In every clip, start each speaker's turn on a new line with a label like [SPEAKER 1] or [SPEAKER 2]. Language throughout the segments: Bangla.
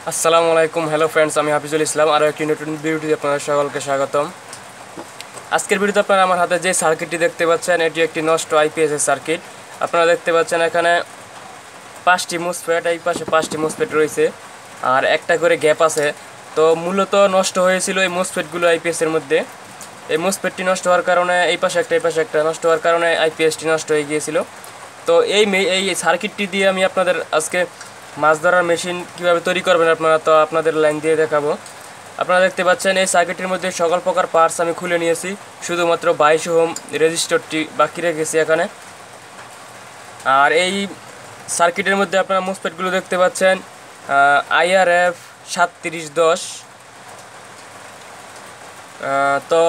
[SPEAKER 1] আসসালামু আলাইকুম, হ্যালো ফ্রেন্ডস, আমি হাফিজুল ইসলাম। আরও একটি নতুন ভিডিওতে আপনাদের সকলকে স্বাগতম। আজকের ভিডিওতে আপনারা আমার হাতে যে সার্কিটটি দেখতে পাচ্ছেন, এটি একটি নষ্ট আইপিএস এর সার্কিট। আপনারা দেখতে পাচ্ছেন এখানে 5টি মুসফেট, এই পাশে 5টি মুসফেট রয়েছে আর একটা করে গ্যাপ আছে। তো মূলত নষ্ট হয়েছিল এই মুসফেটগুলো আইপিএস এর মধ্যে। এই মুসফেটটি নষ্ট হওয়ার কারণে এই পাশে একটা নষ্ট হওয়ার কারণে আইপিএসটি নষ্ট হয়ে গিয়েছিল। তো এই সার্কিটটি দিয়ে আমি আপনাদের আজকে মাছ ধরার মেশিন কীভাবে তৈরি করবেন আপনাদের লাইন দিয়ে দেখাবো। আপনারা দেখতে পাচ্ছেন এই সার্কিটের মধ্যে সকল প্রকার পার্টস আমি খুলে নিয়েছি, শুধুমাত্র 22 ওহম রেজিস্টরটি বাকি রেখেছি এখানে। আর এই সার্কিটের মধ্যে আপনারা মুসফেটগুলো দেখতে পাচ্ছেন IRF 3710। তো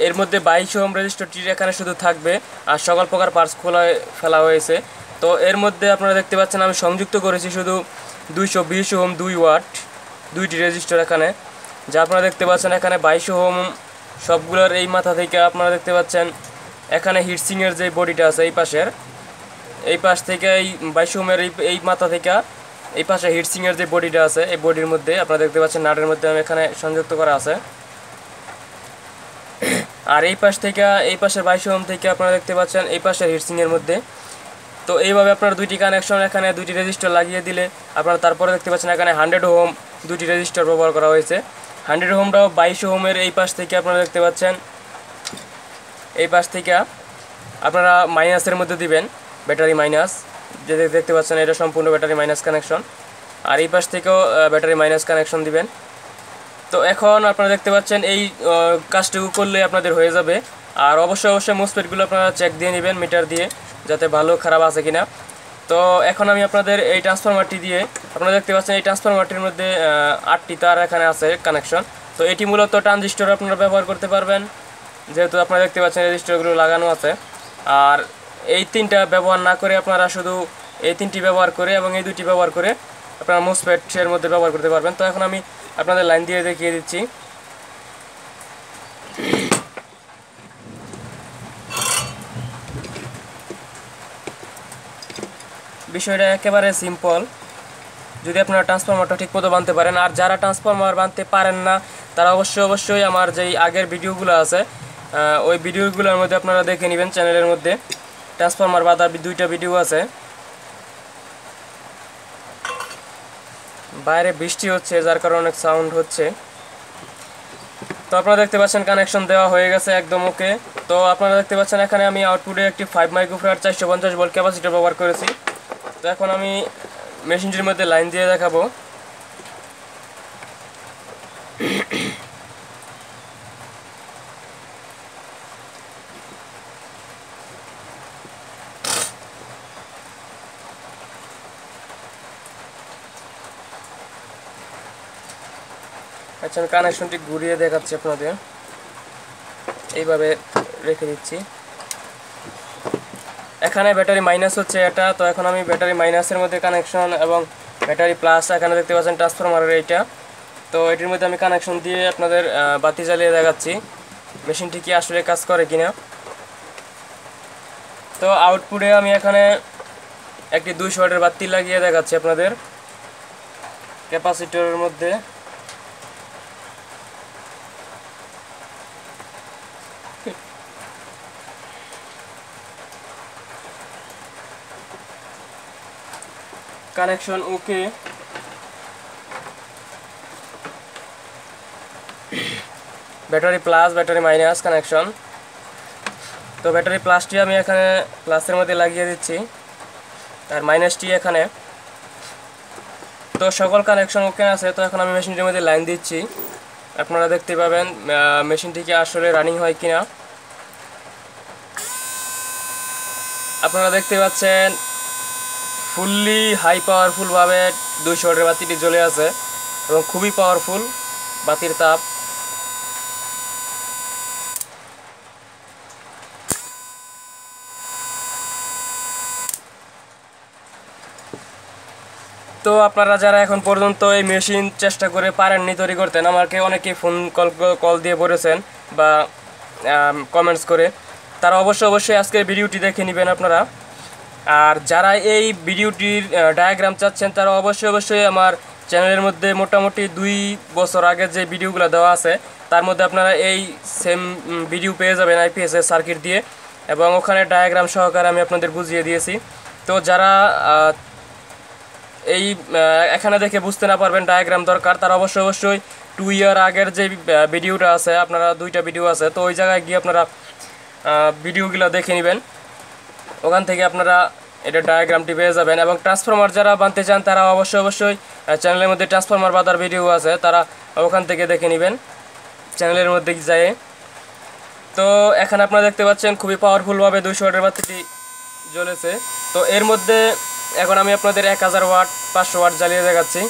[SPEAKER 1] এর মধ্যে 22 ওহম রেজিস্টরটি এখানে শুধু থাকবে, আর সকল প্রকার পার্টস খোলা ফেলা হয়েছে। তো এর মধ্যে আপনারা দেখতে পাচ্ছেন আমি সংযুক্ত করেছি শুধু 220 ওহম 2 ওয়াট দুইটি রেজিস্টর এখানে, যা আপনারা দেখতে পাচ্ছেন এখানে 22 ওহম সবগুলোর এই মাথা থেকে। আপনারা দেখতে পাচ্ছেন এখানে হিটসিংয়ের যে বডিটা আছে এই পাশ থেকে এই 22 ওহমের এই মাথা থেকে এই পাশে হিটসিংয়ের যে বডিটা আছে, এই বডির মধ্যে আপনারা দেখতে পাচ্ছেন নাটের মধ্যে আমি এখানে সংযুক্ত করা আছে। আর এই পাশ থেকে এই পাশের 22 ওহম থেকে আপনারা দেখতে পাচ্ছেন এই পাশের হিটসিংয়ের মধ্যে। তো এইভাবে আপনারা দুইটি কানেকশন এখানে দুইটি রেজিস্টার লাগিয়ে দিলে আপনারা তারপরে দেখতে পাচ্ছেন এখানে 100 ওহম দুইটি রেজিস্টার ব্যবহার করা হয়েছে। 100 ওহমটাও 22 ওহমের এই পাশ থেকে আপনারা দেখতে পাচ্ছেন এই পাশ থেকে আপনারা মাইনাসের মধ্যে দিবেন, ব্যাটারি মাইনাস, যে দেখতে পাচ্ছেন এটা সম্পূর্ণ ব্যাটারি মাইনাস কানেকশন। আর এই পাশ থেকেও ব্যাটারি মাইনাস কানেকশন দিবেন। তো এখন আপনারা দেখতে পাচ্ছেন এই কাজটুকু করলে আপনাদের হয়ে যাবে। আর অবশ্যই মুসফেটগুলো আপনারা চেক দিয়ে নেবেন মিটার দিয়ে, যাতে ভালো খারাপ আছে কিনা। তো এখন আমি আপনাদের এই ট্রান্সফরমারটি দিয়ে, আপনারা দেখতে পাচ্ছেন এই ট্রান্সফরমারটির মধ্যে 8টি তার এখানে আছে কানেকশন। তো এটি মূলত ট্রানজিস্টর আপনারা ব্যবহার করতে পারবেন, যেহেতু আপনারা দেখতে পাচ্ছেন রেজিস্টারগুলো লাগানো আছে। আর এই 3টা ব্যবহার না করে আপনারা শুধু এই 3টি ব্যবহার করে এবং এই 2টি ব্যবহার করে আপনারা মুসফেটের মধ্যে ব্যবহার করতে পারবেন। তো এখন আমি আপনাদের লাইন দিয়ে দেখিয়ে দিচ্ছি। বিষয়টা একেবারে সিম্পল, যদি আপনারা ট্রান্সফরমারটা ঠিকমতো বানতে পারেন। আর যারা ট্রান্সফরমার বানতে পারেন না তারা অবশ্যই আমার যেই আগের ভিডিওগুলো আছে ওই ভিডিওগুলোর মধ্যে আপনারা দেখে নেবেন। চ্যানেলের মধ্যে ট্রান্সফরমার বাঁধার 2টা ভিডিও আছে। বাইরে বৃষ্টি হচ্ছে, যার কারণে অনেক সাউন্ড হচ্ছে। তো আপনারা দেখতে পাচ্ছেন কানেকশন দেওয়া হয়ে গেছে একদম ওকে। তো আপনারা দেখতে পাচ্ছেন এখানে আমি আউটপুটে একটি 5 মাইক্রোফ্যারাড 450 ভোল্ট ক্যাপাসিটর ব্যবহার করেছি। তো এখন আমি মেশিনটির মধ্যে লাইন দিয়ে দেখাবো। আচ্ছা, আমি কানেকশনটি ঘুরিয়ে দেখাচ্ছি আপনাদের, এইভাবে রেখে দিচ্ছি। এখানে ব্যাটারি মাইনাস হচ্ছে এটা। তো এখন আমি ব্যাটারি মাইনাসের মধ্যে কানেকশন এবং ব্যাটারি প্লাস এখানে দেখতে পাচ্ছেন ট্রান্সফরমারের এইটা। তো এটির মধ্যে আমি কানেকশন দিয়ে আপনাদের বাতি জ্বালিয়ে দেখাচ্ছি মেশিনটি কি আসলে কাজ করে কিনা। তো আউটপুটে আমি এখানে একটি 200 ওয়াটের বাতি লাগিয়ে দেখাচ্ছি আপনাদের ক্যাপাসিটরের মধ্যে। Connection okay. Battery plus battery minus connection. তো ব্যাটারি প্লাসটি আমি এখানে প্লাসের মধ্যে লাগিয়ে দিচ্ছি, আর মাইনাসটি এখানে। তো সকল কানেকশন ওকে আছে। তো এখন আমি মেশিনটির মধ্যে লাইন দিচ্ছি, আপনারা দেখতে পাবেন মেশিনটি কি আসলে রানিং হয় কিনা। আপনারা দেখতে পাচ্ছেন ফুললি হাই পাওয়ারফুলভাবে 200 ওয়াটের বাতিটি জ্বলে আছে এবং খুবই পাওয়ারফুল বাতির তাপ। তো আপনারা যারা এখন পর্যন্ত এই মেশিন চেষ্টা করে পারেননি তৈরি করতেন, আমাকে অনেকেই ফোন কল দিয়ে বলেছেন বা কমেন্টস করে, তারা অবশ্যই আজকের ভিডিওটি দেখে নেবেন আপনারা। আর যারা এই ভিডিওটির ডায়াগ্রাম চাচ্ছেন তারা অবশ্যই আমার চ্যানেলের মধ্যে মোটামুটি 2 বছর আগে যে ভিডিওগুলো দেওয়া আছে তার মধ্যে আপনারা এই সেম ভিডিও পেয়ে যাবেন আইপিএসের সার্কিট দিয়ে, এবং ওখানে ডায়াগ্রাম সহকারে আমি আপনাদের বুঝিয়ে দিয়েছি। তো যারা এই এখানে দেখে বুঝতে না পারবেন ডায়াগ্রাম দরকার, তারা অবশ্যই 2 ইয়ার আগের যে ভিডিওটা আছে, আপনারা 2টা ভিডিও আছে, তো ওই জায়গায় গিয়ে আপনারা ভিডিওগুলো দেখে নেবেন, ওখান থেকে আপনারা এটা ডায়াগ্রামটি পেয়ে যাবেন। এবং ট্রান্সফরমার যারা বানতে চান তারা অবশ্যই চ্যানেলের মধ্যে ট্রান্সফরমার বাঁধার ভিডিও আছে, তারা ওখান থেকে দেখে নেবেন চ্যানেলের মধ্যে যায়। তো এখানে আপনারা দেখতে পাচ্ছেন খুবই পাওয়ারফুলভাবে 200 ওয়াটের বাতিটি জ্বলেছে। তো এর মধ্যে এখন আমি আপনাদের 1000 ওয়াট 500 ওয়াট জ্বালিয়ে দেখাচ্ছি।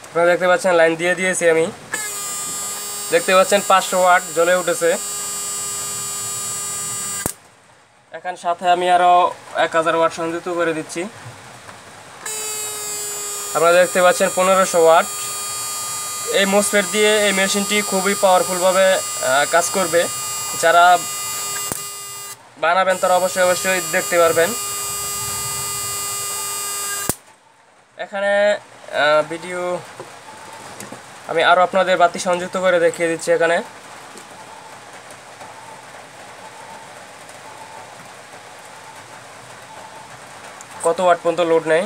[SPEAKER 1] আপনারা দেখতে পাচ্ছেন লাইন দিয়ে দিয়েছি আমি, দেখতে পাচ্ছেন 500 ওয়াট জ্বলে উঠেছে। এখন সাথে আমি আরও 1000 ওয়াট সংযুক্ত করে দিচ্ছি। আপনারা দেখতে পাচ্ছেন 1500 ওয়াট। এই মোসফেট দিয়ে এই মেশিনটি খুবই পাওয়ারফুলভাবে কাজ করবে। যারা বানাবেন তারা অবশ্যই দেখতে পারবেন। এখানে ভিডিও আমি আরও আপনাদের বাতি সংযুক্ত করে দেখিয়ে দিচ্ছি। এখানে কত ওয়াট পর্যন্ত লোড নেয়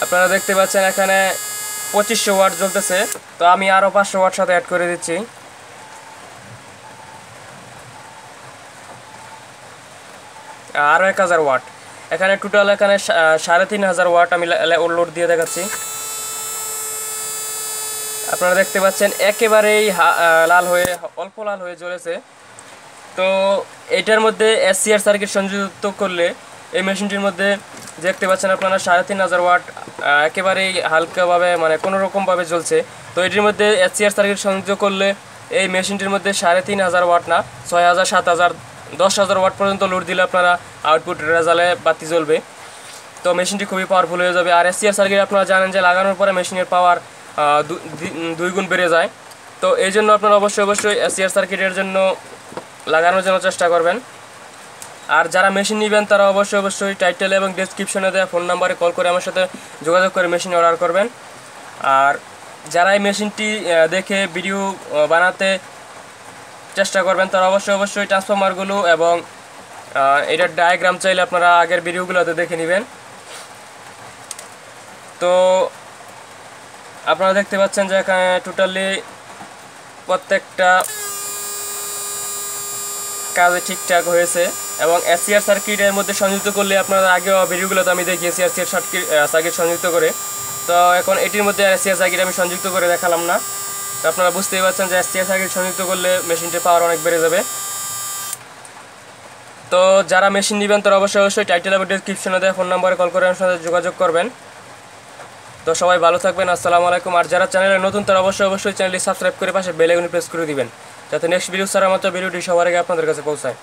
[SPEAKER 1] আপনারা দেখতে পাচ্ছেন। এখানে 2500 ওয়াট জ্বলতেছে, তো আমি আরও 500 ওয়াট সাথে অ্যাড করে দিচ্ছি। আরও 1000 ওয়াট। এখানে টোটাল এখানে 3500 ওয়াট আমি লোড দিয়ে দেখাচ্ছি। আপনারা দেখতে পাচ্ছেন একেবারেই লাল হয়ে অল্প লাল হয়ে জ্বলেছে। তো এটার মধ্যে এসসিআর সার্কিট সংযুক্ত করলে এই মেশিনটির মধ্যে দেখতে পাচ্ছেন আপনারা 3500 ওয়াট একেবারেই হালকাভাবে মানে কোনোরকমভাবে জ্বলছে। তো এটির মধ্যে এসসিআর সার্কিট সংযোগ করলে এই মেশিনটির মধ্যে 3500 ওয়াট না 6000 7000 10,000 ওয়াট পর্যন্ত লোড দিলে আপনারা আউটপুট রেজাল্টে বাতি জ্বলবে। তো মেশিনটি খুবই পাওয়ারফুল হয়ে যাবে। আর এসসিআর সার্কিট আপনারা জানেন যে লাগানোর পরে মেশিনের পাওয়ার 2 গুণ বেড়ে যায়। তো এই জন্য আপনারা অবশ্যই এসসিআর সার্কিটের জন্য লাগানোর জন্য চেষ্টা করবেন। আর যারা মেশিন নেবেন তারা অবশ্যই টাইটেল এবং ডেসক্রিপশনে দেওয়া ফোন নাম্বারে কল করে আমার সাথে যোগাযোগ করে মেশিন অর্ডার করবেন। আর যারা এই মেশিনটি দেখে ভিডিও বানাতে চেষ্টা করবেন তারা অবশ্যই ট্রান্সফরমারগুলো এবং এটার ডায়াগ্রাম চাইলে আপনারা আগের ভিডিওগুলোতে দেখে নেবেন। তো আপনারা দেখতে পাচ্ছেন যে এখানে টোটালি প্রত্যেকটা কাজে ঠিকঠাক হয়েছে। এবং এসসিআর সার্কিটের মধ্যে সংযুক্ত করলে আপনারা আগেও ভিডিওগুলোতে আমি দেখিয়েছি এসসিআর সার্কিট সংযুক্ত করে। তো এখন এটির মধ্যে এসসিআর সার্কিট আমি সংযুক্ত করে দেখালাম না। তো আপনারা বুঝতেই পারছেন যে এসসিআর সার্কিট সংযুক্ত করলে মেশিনটির পাওয়ার অনেক বেড়ে যাবে। তো যারা মেশিন নেবেন তারা অবশ্যই টাইটেল এবং ডেসক্রিপশনে দেওয়া ফোন নাম্বারে কল করে আমার সাথে যোগাযোগ করবেন। তো সবাই ভালো থাকবেন, আসসালামু আলাইকুম। আর যারা চ্যানেলে নতুন তারা অবশ্যই চ্যানেলটি সাবস্ক্রাইব করে পাশে বেল আইকনে প্রেস করে দিবেন, যাতে নেক্সট ভিডিও ছাড়া মাত্র ভিডিওটি সবার আগে আপনাদের কাছে পৌঁছায়।